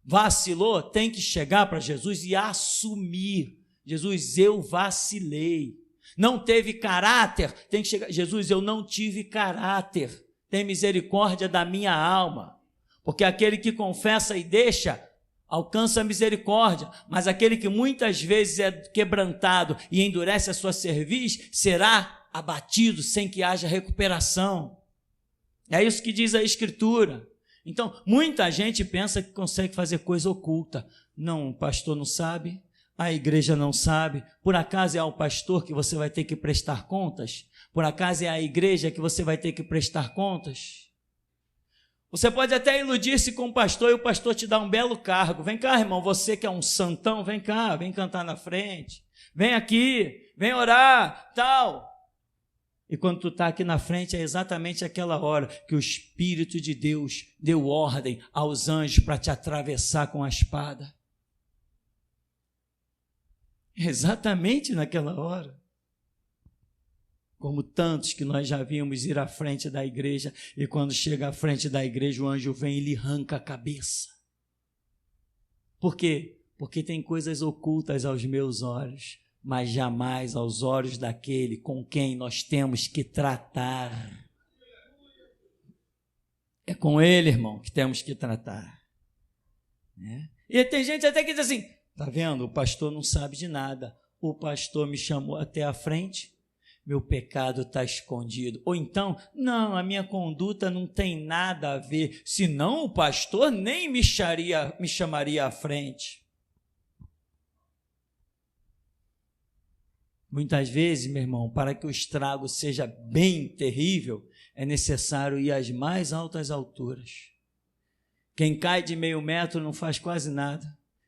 Vacilou, tem que chegar para Jesus e assumir. Jesus, eu vacilei. Não teve caráter, tem que chegar. Jesus, eu não tive caráter. Tem misericórdia da minha alma, porque aquele que confessa e deixa, alcança a misericórdia, mas aquele que muitas vezes é quebrantado e endurece a sua cerviz, será abatido sem que haja recuperação. É isso que diz a Escritura. Então, muita gente pensa que consegue fazer coisa oculta. Não, o pastor não sabe, a igreja não sabe. Por acaso é ao pastor que você vai ter que prestar contas? Por acaso é a igreja que você vai ter que prestar contas? Você pode até iludir-se com o pastor e o pastor te dá um belo cargo. Vem cá, irmão, você que é um santão, vem cá, vem cantar na frente. Vem aqui, vem orar, tal. E quando tu está aqui na frente, é exatamente aquela hora que o Espírito de Deus deu ordem aos anjos para te atravessar com a espada. Exatamente naquela hora. Como tantos que nós já vimos ir à frente da igreja, e quando chega à frente da igreja, o anjo vem e lhe arranca a cabeça. Por quê? Porque tem coisas ocultas aos meus olhos, mas jamais aos olhos daquele com quem nós temos que tratar. É com ele, irmão, que temos que tratar. E tem gente até que diz assim, tá vendo? O pastor não sabe de nada. O pastor me chamou até a frente, meu pecado está escondido. Ou então, não, a minha conduta não tem nada a ver, senão o pastor nem me chamaria à frente. Muitas vezes, meu irmão, para que o estrago seja bem terrível, é necessário ir às mais altas alturas. Quem cai de 0,5 metro não faz quase nada.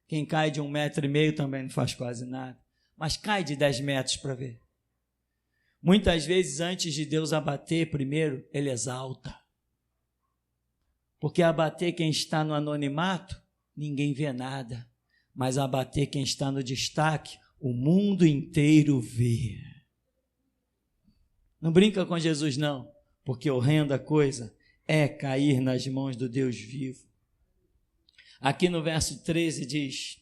Quem cai de 1,5 metro também não faz quase nada. Mas cai de 10 metros para ver. Muitas vezes, antes de Deus abater, primeiro, ele exalta. Porque abater quem está no anonimato, ninguém vê nada. Mas abater quem está no destaque, o mundo inteiro vê. Não brinca com Jesus, não, porque horrenda coisa é cair nas mãos do Deus vivo. Aqui no verso 13 diz: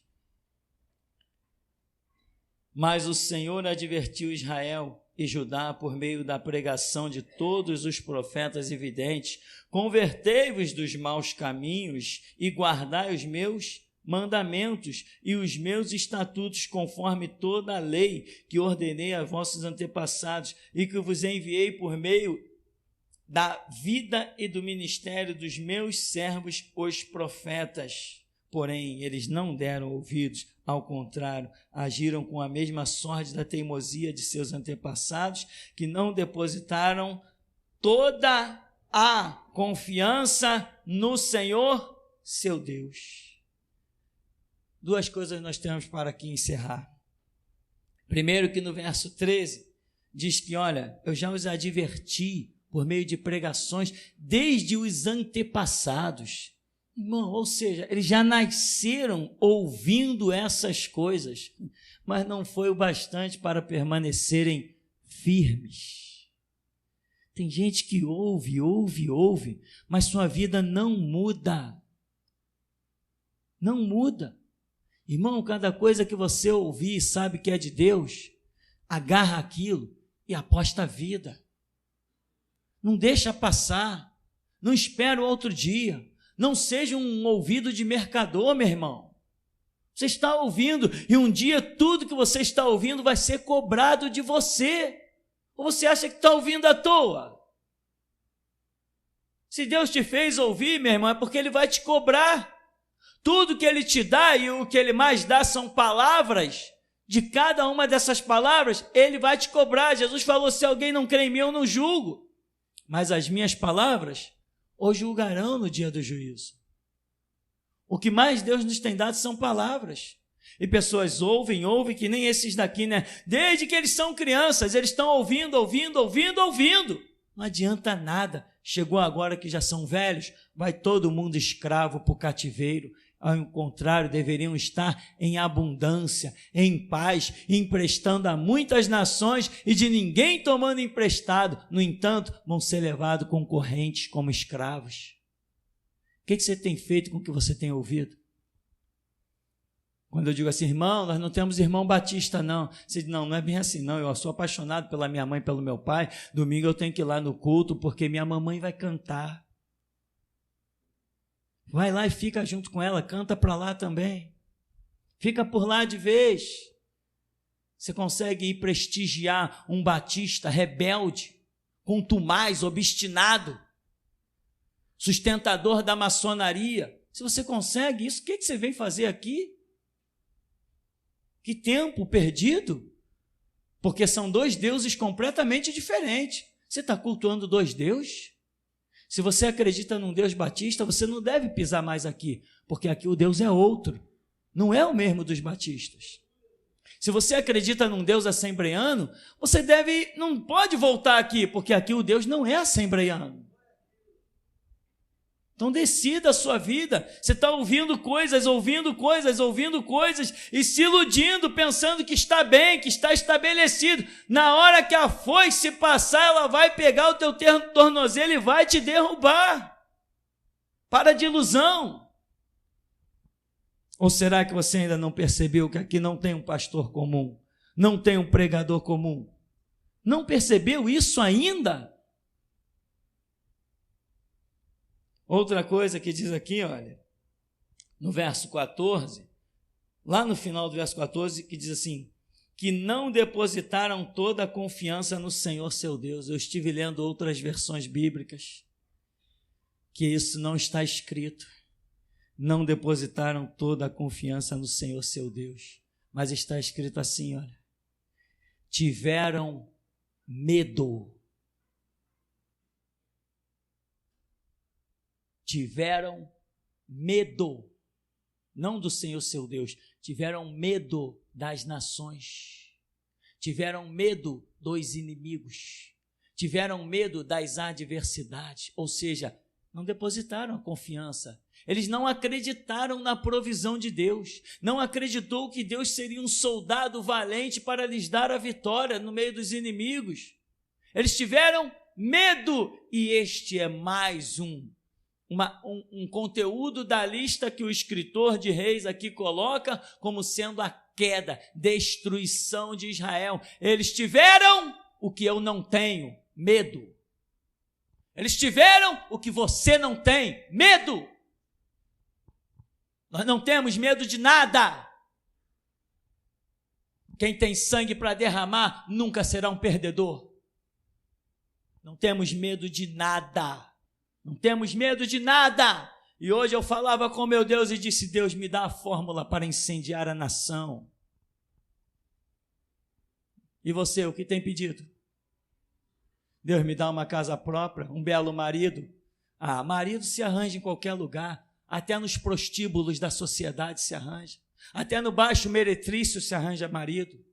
mas o Senhor advertiu Israel e Judá por meio da pregação de todos os profetas e videntes: convertei-vos dos maus caminhos e guardai os meus mandamentos e os meus estatutos, conforme toda a lei que ordenei a vossos antepassados e que vos enviei por meio da vida e do ministério dos meus servos, os profetas. Porém, eles não deram ouvidos, ao contrário, agiram com a mesma sorte da teimosia de seus antepassados, que não depositaram toda a confiança no Senhor, seu Deus. Duas coisas nós temos para aqui encerrar. Primeiro, que no verso 13 diz que, olha, eu já os adverti por meio de pregações desde os antepassados. Irmão, ou seja, eles já nasceram ouvindo essas coisas, mas não foi o bastante para permanecerem firmes. Tem gente que ouve, mas sua vida não muda. Não muda. Irmão, cada coisa que você ouvir e sabe que é de Deus, agarra aquilo e aposta a vida. Não deixa passar, não espera o outro dia, não seja um ouvido de mercador, meu irmão. Você está ouvindo e um dia tudo que você está ouvindo vai ser cobrado de você. Ou você acha que está ouvindo à toa? Se Deus te fez ouvir, meu irmão, é porque Ele vai te cobrar. Tudo que Ele te dá e o que Ele mais dá são palavras. De cada uma dessas palavras, Ele vai te cobrar. Jesus falou, se alguém não crê em mim, eu não julgo. Mas as minhas palavras o julgarão no dia do juízo. O que mais Deus nos tem dado são palavras. E pessoas ouvem, que nem esses daqui, né? Desde que eles são crianças, eles estão ouvindo. Não adianta nada. Chegou agora que já são velhos, vai todo mundo escravo para o cativeiro. Ao contrário, deveriam estar em abundância, em paz, emprestando a muitas nações e de ninguém tomando emprestado. No entanto, vão ser levados com correntes como escravos. O que você tem feito com o que você tem ouvido? Quando eu digo assim, irmão, nós não temos irmão batista, não. Você diz, não é bem assim, não. Eu sou apaixonado pela minha mãe, pelo meu pai. Domingo eu tenho que ir lá no culto, porque minha mamãe vai cantar. Vai lá e fica junto com ela, canta para lá também. Fica por lá de vez. Você consegue ir prestigiar um batista rebelde, contumaz, obstinado, sustentador da maçonaria? Se você consegue isso, o que você vem fazer aqui? Que tempo perdido? Porque são dois deuses completamente diferentes. Você está cultuando dois deuses? Se você acredita num Deus batista, você não deve pisar mais aqui, porque aqui o Deus é outro, não é o mesmo dos batistas. Se você acredita num Deus assembleiano, você não pode voltar aqui, porque aqui o Deus não é assembleiano. Então decida a sua vida. Você está ouvindo coisas e se iludindo, pensando que está bem, que está estabelecido. Na hora que a foice passar, ela vai pegar o teu tornozelo e vai te derrubar. Para de ilusão. Ou será que você ainda não percebeu que aqui não tem um pastor comum? Não tem um pregador comum? Não percebeu isso ainda? Outra coisa que diz aqui, olha, no verso 14, lá no final do verso 14, que diz assim, que não depositaram toda a confiança no Senhor seu Deus. Eu estive lendo outras versões bíblicas, que isso não está escrito. Não depositaram toda a confiança no Senhor seu Deus, mas está escrito assim, olha, tiveram medo. Tiveram medo, não do Senhor seu Deus, tiveram medo das nações, tiveram medo dos inimigos, tiveram medo das adversidades, ou seja, não depositaram a confiança. Eles não acreditaram na provisão de Deus, não acreditou que Deus seria um soldado valente para lhes dar a vitória no meio dos inimigos. Eles tiveram medo, e este é mais um conteúdo da lista que o escritor de Reis aqui coloca como sendo a queda, destruição de Israel. Eles tiveram o que eu não tenho, medo. Eles tiveram o que você não tem, medo. Nós não temos medo de nada. Quem tem sangue para derramar nunca será um perdedor. Não temos medo de nada. Não temos medo de nada. E hoje eu falava com meu Deus e disse, Deus, me dá a fórmula para incendiar a nação. E você, o que tem pedido? Deus, me dá uma casa própria, um belo marido. Marido se arranja em qualquer lugar, até nos prostíbulos da sociedade se arranja, até no baixo meretrício se arranja marido.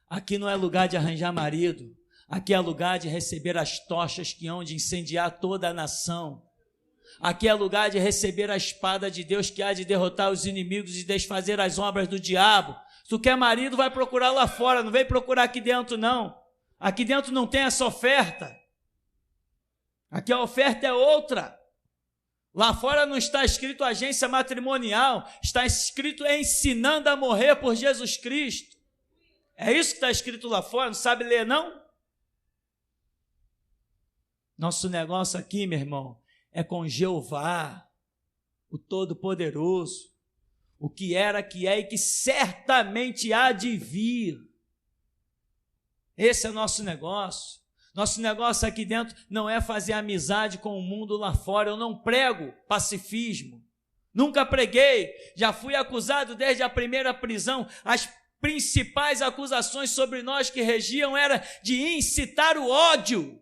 Aqui não é lugar de arranjar marido. Aqui é lugar de receber as tochas que hão de incendiar toda a nação. Aqui é lugar de receber a espada de Deus que há de derrotar os inimigos e desfazer as obras do diabo. Se tu quer marido, vai procurar lá fora, não vem procurar aqui dentro não. Aqui dentro não tem essa oferta. Aqui a oferta é outra. Lá fora não está escrito agência matrimonial, está escrito ensinando a morrer por Jesus Cristo. É isso que está escrito lá fora, não sabe ler não? Nosso negócio aqui, meu irmão, é com Jeová, o Todo-Poderoso, o que era, que é e que certamente há de vir. Esse é o nosso negócio. Nosso negócio aqui dentro não é fazer amizade com o mundo lá fora. Eu não prego pacifismo. Nunca preguei. Já fui acusado desde a primeira prisão. As principais acusações sobre nós que regiam era de incitar o ódio.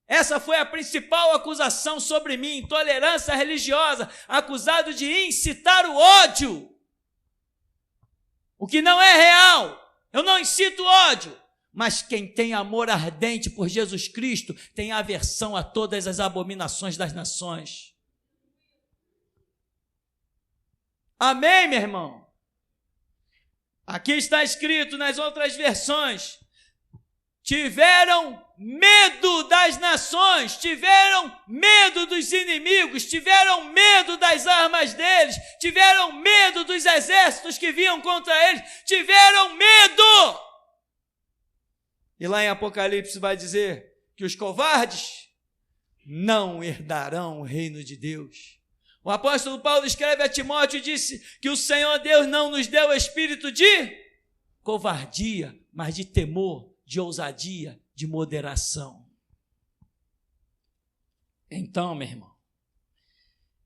Essa foi a principal acusação sobre mim, intolerância religiosa, acusado de incitar o ódio. O que não é real. Eu não incito ódio. Mas quem tem amor ardente por Jesus Cristo tem aversão a todas as abominações das nações. Amém, meu irmão? Aqui está escrito nas outras versões, tiveram medo das nações, tiveram medo dos inimigos, tiveram medo das armas deles, tiveram medo dos exércitos que vinham contra eles, tiveram medo. E lá em Apocalipse vai dizer que os covardes não herdarão o reino de Deus. O apóstolo Paulo escreve a Timóteo e disse que o Senhor Deus não nos deu espírito de covardia, mas de temor, de ousadia, de moderação. Então, meu irmão,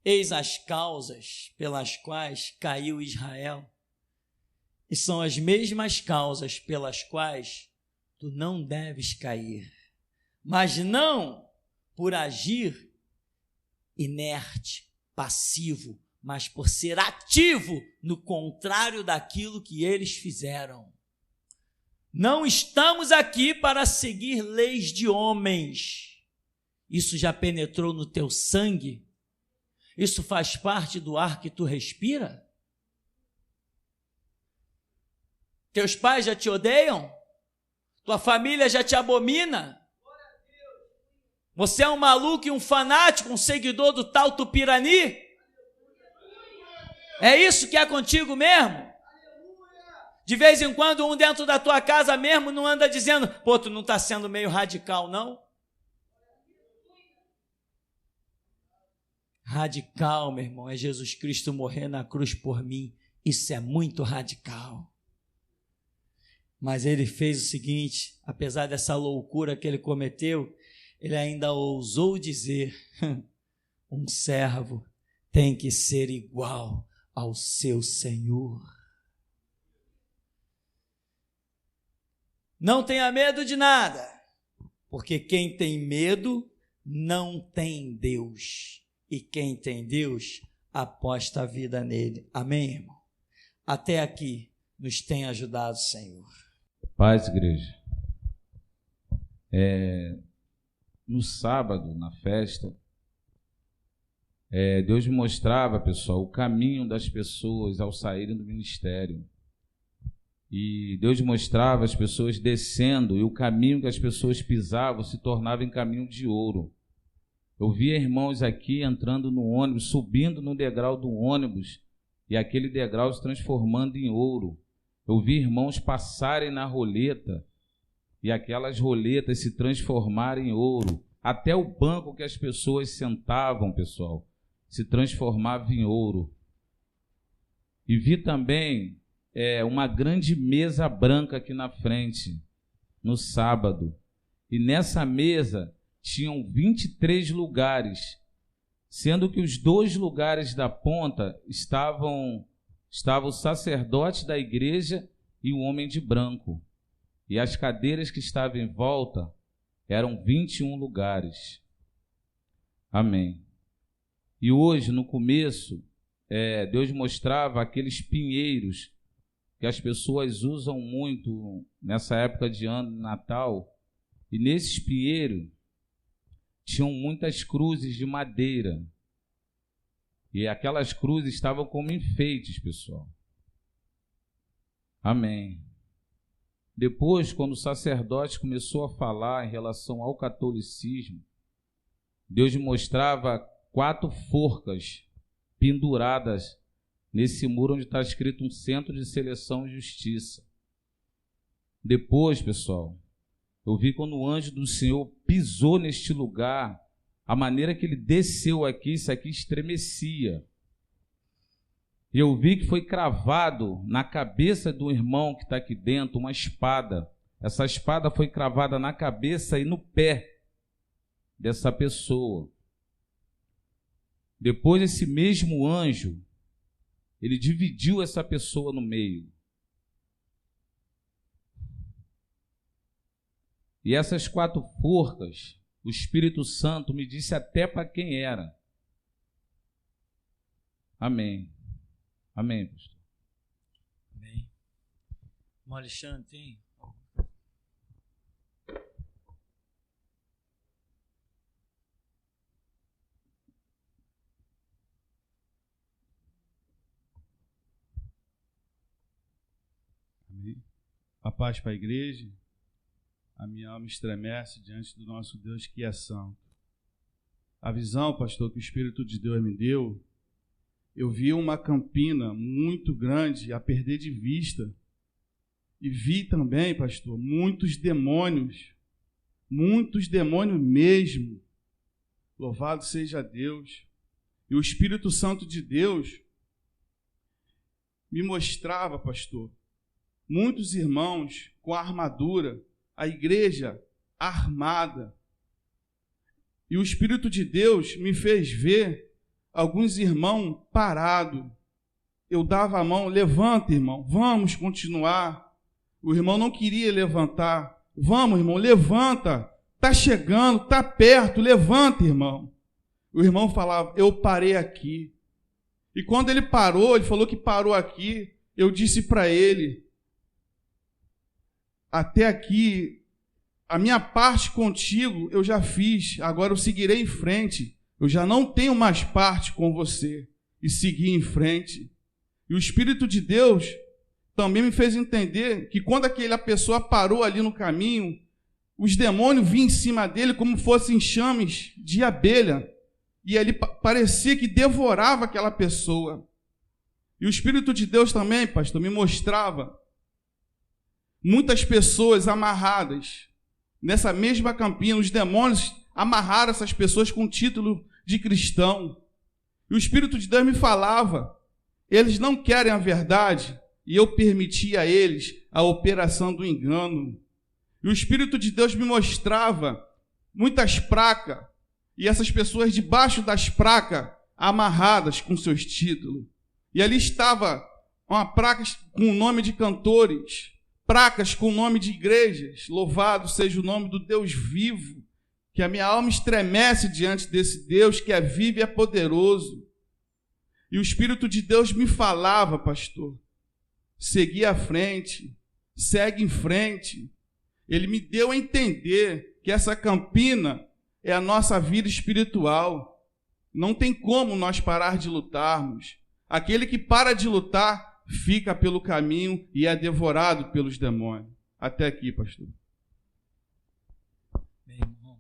eis as causas pelas quais caiu Israel, e são as mesmas causas pelas quais tu não deves cair, mas não por agir inerte, passivo, mas por ser ativo no contrário daquilo que eles fizeram. Não estamos aqui para seguir leis de homens. Isso já penetrou no teu sangue? Isso faz parte do ar que tu respira? Teus pais já te odeiam? Tua família já te abomina? Você é um maluco e um fanático, um seguidor do tal Tupirani? É isso que é contigo mesmo? De vez em quando, um dentro da tua casa mesmo não anda dizendo, pô, tu não está sendo meio radical, não? Radical, meu irmão, é Jesus Cristo morrer na cruz por mim. Isso é muito radical. Mas ele fez o seguinte, apesar dessa loucura que ele cometeu, ele ainda ousou dizer, um servo tem que ser igual ao seu Senhor. Não tenha medo de nada, porque quem tem medo não tem Deus. E quem tem Deus aposta a vida nele. Amém, irmão? Até aqui nos tem ajudado, Senhor. Paz, igreja. No sábado, na festa, Deus me mostrava, pessoal, o caminho das pessoas ao saírem do ministério. E Deus mostrava as pessoas descendo e o caminho que as pessoas pisavam se tornava em caminho de ouro. Eu via irmãos aqui entrando no ônibus, subindo no degrau do ônibus e aquele degrau se transformando em ouro. Eu vi irmãos passarem na roleta e aquelas roletas se transformarem em ouro. Até o banco que as pessoas sentavam, pessoal, se transformava em ouro. E vi também uma grande mesa branca aqui na frente, no sábado. E nessa mesa tinham 23 lugares, sendo que os 2 lugares da ponta estavam o sacerdote da igreja e o homem de branco. E as cadeiras que estavam em volta eram 21 lugares. Amém. E hoje, no começo, Deus mostrava aqueles pinheiros que as pessoas usam muito nessa época de ano, Natal. E nesses pinheiros tinham muitas cruzes de madeira. E aquelas cruzes estavam como enfeites, pessoal. Amém. Depois, quando o sacerdote começou a falar em relação ao catolicismo, Deus mostrava 4 forcas penduradas nesse muro onde está escrito um Centro de Seleção e Justiça. Depois, pessoal, eu vi quando o anjo do Senhor pisou neste lugar, a maneira que ele desceu aqui, isso aqui estremecia. E eu vi que foi cravado na cabeça do irmão que está aqui dentro uma espada. Essa espada foi cravada na cabeça e no pé dessa pessoa. Depois esse mesmo anjo, ele dividiu essa pessoa no meio. E essas 4 forcas, o Espírito Santo me disse até para quem era. Amém. Amém, pastor. Amém. Irmão Alexandre, tem? Amém. A paz para a igreja. A minha alma estremece diante do nosso Deus que é santo. A visão, pastor, que o Espírito de Deus me deu, eu vi uma campina muito grande a perder de vista. E vi também, pastor, muitos demônios mesmo. Louvado seja Deus. E o Espírito Santo de Deus me mostrava, pastor, muitos irmãos com armadura, a igreja armada. E o Espírito de Deus me fez ver alguns irmãos parados. Eu dava a mão, levanta, irmão, vamos continuar. O irmão não queria levantar. Vamos, irmão, levanta. Está chegando, está perto, levanta, irmão. O irmão falava, eu parei aqui. E quando ele parou, ele falou que parou aqui, eu disse para ele: até aqui, a minha parte contigo eu já fiz, agora eu seguirei em frente. Eu já não tenho mais parte com você. E segui em frente. E o Espírito de Deus também me fez entender que quando aquela pessoa parou ali no caminho, os demônios vinham em cima dele como fossem enxames de abelha. E ele parecia que devorava aquela pessoa. E o Espírito de Deus também, pastor, me mostrava muitas pessoas amarradas. Nessa mesma campina, os demônios amarraram essas pessoas com título de cristão. E o Espírito de Deus me falava: eles não querem a verdade, e eu permiti a eles a operação do engano. E o Espírito de Deus me mostrava muitas placas, e essas pessoas debaixo das placas amarradas com seus títulos. E ali estava uma placa com o nome de cantores, placas com o nome de igrejas. Louvado seja o nome do Deus vivo, que a minha alma estremece diante desse Deus que é vivo e é poderoso. E o Espírito de Deus me falava: pastor, segui à frente, segue em frente. Ele me deu a entender que essa campina é a nossa vida espiritual. Não tem como nós parar de lutarmos. Aquele que para de lutar fica pelo caminho e é devorado pelos demônios. Até aqui, pastor. Bem, irmão.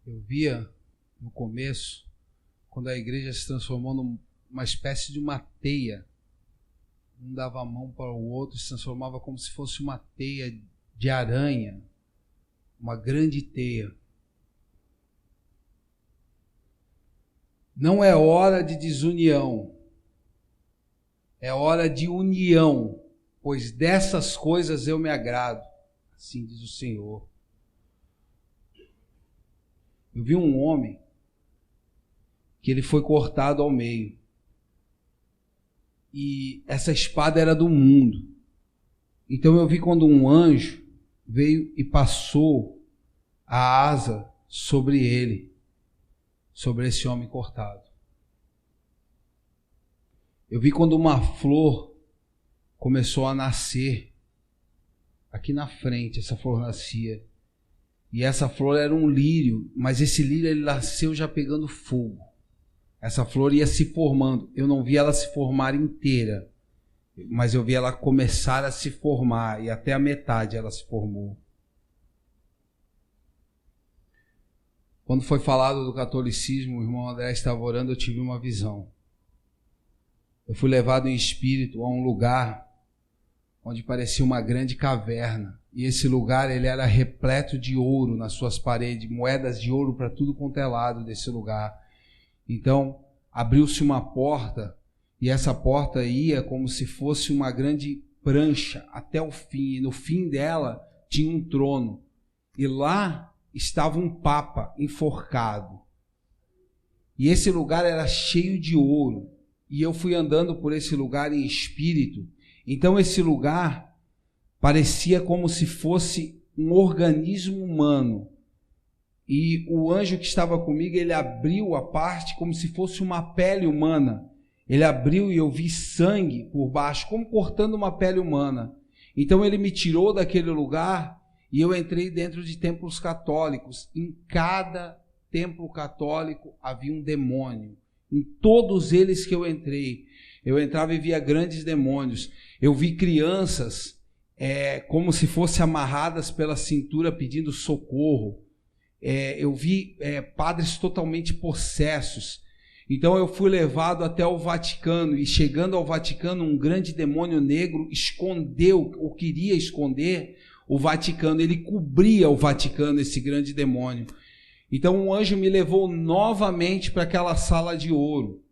Eu via no começo, quando a igreja se transformou numa espécie de uma teia. Um dava a mão para o outro, se transformava como se fosse uma teia de aranha, uma grande teia. Não é hora de desunião, é hora de união, pois dessas coisas eu me agrado, assim diz o Senhor. Eu vi um homem que ele foi cortado ao meio, e essa espada era do mundo. Então eu vi quando um anjo veio e passou a asa sobre ele, sobre esse homem cortado. Eu vi quando uma flor começou a nascer aqui na frente. Essa flor nascia, e essa flor era um lírio, mas esse lírio ele nasceu já pegando fogo. Essa flor ia se formando. Eu não vi ela se formar inteira, mas eu vi ela começar a se formar, e até a metade ela se formou. Quando foi falado do catolicismo, o irmão André estava orando, eu tive uma visão. Eu fui levado em espírito a um lugar onde parecia uma grande caverna, e esse lugar ele era repleto de ouro nas suas paredes, moedas de ouro para tudo quanto é lado desse lugar. Então abriu-se uma porta, e essa porta ia como se fosse uma grande prancha até o fim, e no fim dela tinha um trono, e lá estava um papa enforcado, e esse lugar era cheio de ouro, e eu fui andando por esse lugar em espírito. Então esse lugar parecia como se fosse um organismo humano, e o anjo que estava comigo, ele abriu a parte como se fosse uma pele humana. Ele abriu e eu vi sangue por baixo, como cortando uma pele humana. Então ele me tirou daquele lugar e eu entrei dentro de templos católicos. Em cada templo católico havia um demônio. Em todos eles que eu entrava e via grandes demônios. Eu vi crianças como se fossem amarradas pela cintura pedindo socorro. Eu vi padres totalmente possessos. Então eu fui levado até o Vaticano, e chegando ao Vaticano, um grande demônio negro escondeu, ou queria esconder, o Vaticano. Ele cobria o Vaticano, esse grande demônio. Então um anjo me levou novamente para aquela sala de ouro.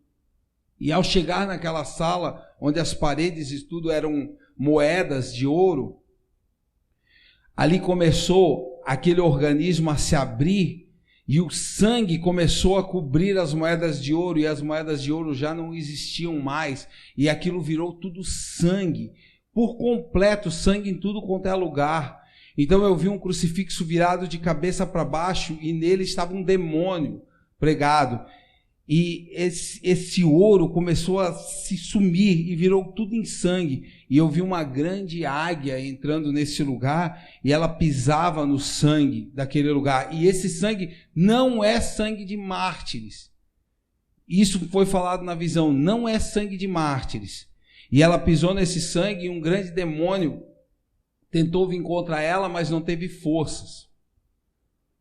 E ao chegar naquela sala, onde as paredes e tudo eram moedas de ouro, ali começou aquele organismo a se abrir, e o sangue começou a cobrir as moedas de ouro, e as moedas de ouro já não existiam mais, e aquilo virou tudo sangue, por completo, sangue em tudo quanto é lugar. Então eu vi um crucifixo virado de cabeça para baixo e nele estava um demônio pregado. E esse ouro começou a se sumir e virou tudo em sangue. E eu vi uma grande águia entrando nesse lugar e ela pisava no sangue daquele lugar. E esse sangue não é sangue de mártires. Isso foi falado na visão, não é sangue de mártires. E ela pisou nesse sangue e um grande demônio tentou vir contra ela, mas não teve forças.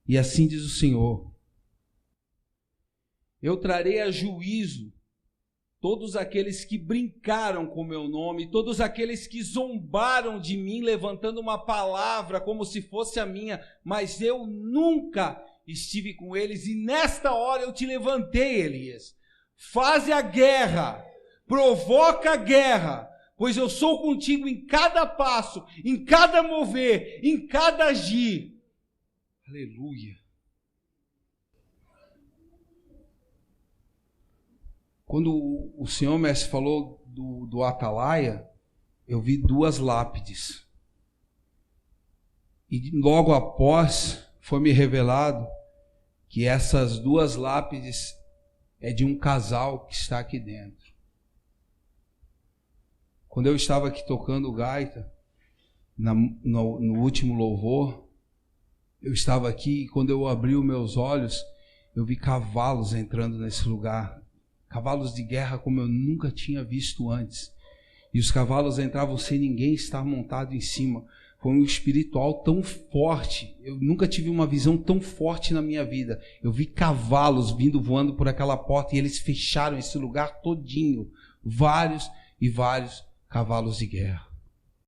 E assim diz o Senhor: eu trarei a juízo todos aqueles que brincaram com meu nome, todos aqueles que zombaram de mim, levantando uma palavra como se fosse a minha, mas eu nunca estive com eles, e nesta hora eu te levantei, Elias. Faze a guerra, provoca a guerra, pois eu sou contigo em cada passo, em cada mover, em cada agir. Aleluia. Quando o Senhor Mestre falou do Atalaia, eu vi 2 lápides. E logo após foi me revelado que essas 2 lápides é de um casal que está aqui dentro. Quando eu estava aqui tocando gaita, no último louvor, eu estava aqui e quando eu abri os meus olhos, eu vi cavalos entrando nesse lugar. Cavalos de guerra como eu nunca tinha visto antes. E os cavalos entravam sem ninguém estar montado em cima. Foi um espiritual tão forte. Eu nunca tive uma visão tão forte na minha vida. Eu vi cavalos vindo voando por aquela porta e eles fecharam esse lugar todinho. Vários e vários cavalos de guerra.